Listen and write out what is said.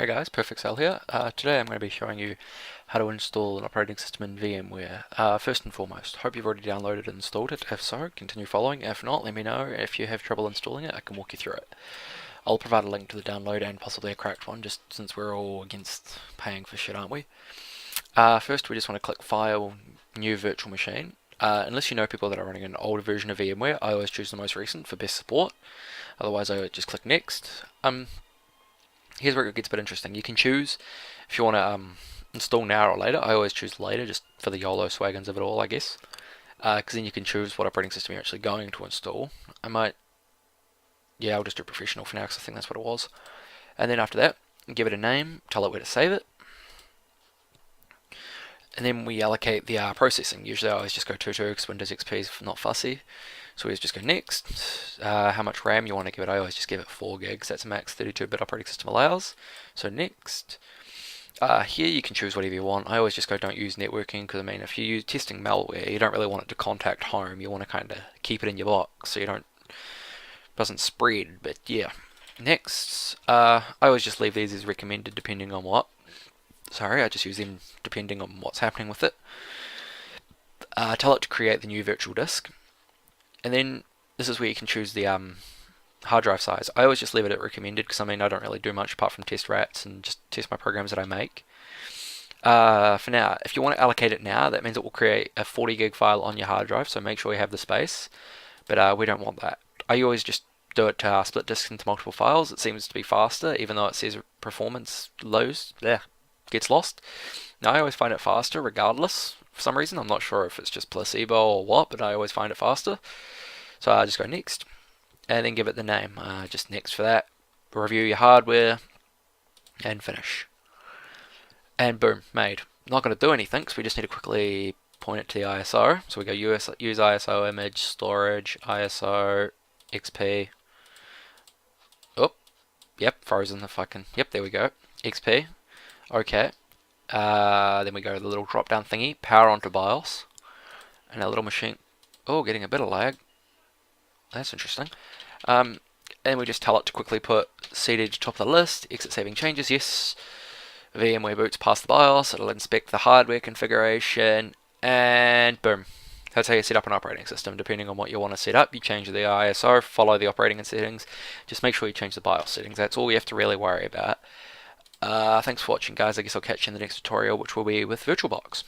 Hey guys, Perfect Cell here. Today I'm going to be showing you how to install an operating system in VMware. First and foremost, hope you've already downloaded and installed it. If so, continue following. If not, let me know. If you have trouble installing it, I can walk you through it. I'll provide a link to the download and possibly a cracked one, just since we're all against paying for shit, aren't we? First, we just want to click File, New Virtual Machine. Unless you know people that are running an older version of VMware, I always choose the most recent for best support. Otherwise, I would just click Next. Here's where it gets a bit interesting. You can choose if you want to install now or later. I always choose later, just for the YOLO swaggins of it all, I guess. Because then you can choose what operating system you're actually going to install. I'll just do professional for now because I think that's what it was. And then after that, give it a name, tell it where to save it. And then we allocate the processing. Usually I always just go 2 because Windows XP is not fussy. So we just go next. How much RAM you want to give it? I always just give it 4 gigs. That's max 32-bit operating system allows. So next. Here you can choose whatever you want. I always just go don't use networking because if you're testing malware, you don't really want it to contact home. You want to kind of keep it in your box so it doesn't spread. But yeah. Next. I always just leave these as recommended depending on what. Sorry, I just use them depending on what's happening with it. Tell it to create the new virtual disk. And then this is where you can choose the hard drive size. I always just leave it at recommended because I don't really do much apart from test rats and just test my programs that I make. For now, if you want to allocate it now, that means it will create a 40 gig file on your hard drive, so make sure you have the space. But we don't want that. I always just do it to split disks into multiple files. It seems to be faster, even though it says performance gets lost. Now I always find it faster regardless. For some reason, I'm not sure if it's just placebo or what, but I always find it faster. So I just go next, and then give it the name. Just next for that. Review your hardware, and finish. And boom, made. Not going to do anything, because we just need to quickly point it to the ISO. So we go use ISO image, storage, ISO, XP. Oh, yep, frozen if I can. Yep, there we go. XP. Okay. Then we go to the little drop down thingy, power onto BIOS, and our little machine. Oh, getting a bit of lag. That's interesting. And we just tell it to quickly put CD to top of the list, exit saving changes, yes. VMware boots past the BIOS, it'll inspect the hardware configuration, and boom. That's how you set up an operating system. Depending on what you want to set up, you change the ISO, follow the operating settings. Just make sure you change the BIOS settings. That's all you have to really worry about. Thanks for watching, guys. I guess I'll catch you in the next tutorial, which will be with VirtualBox.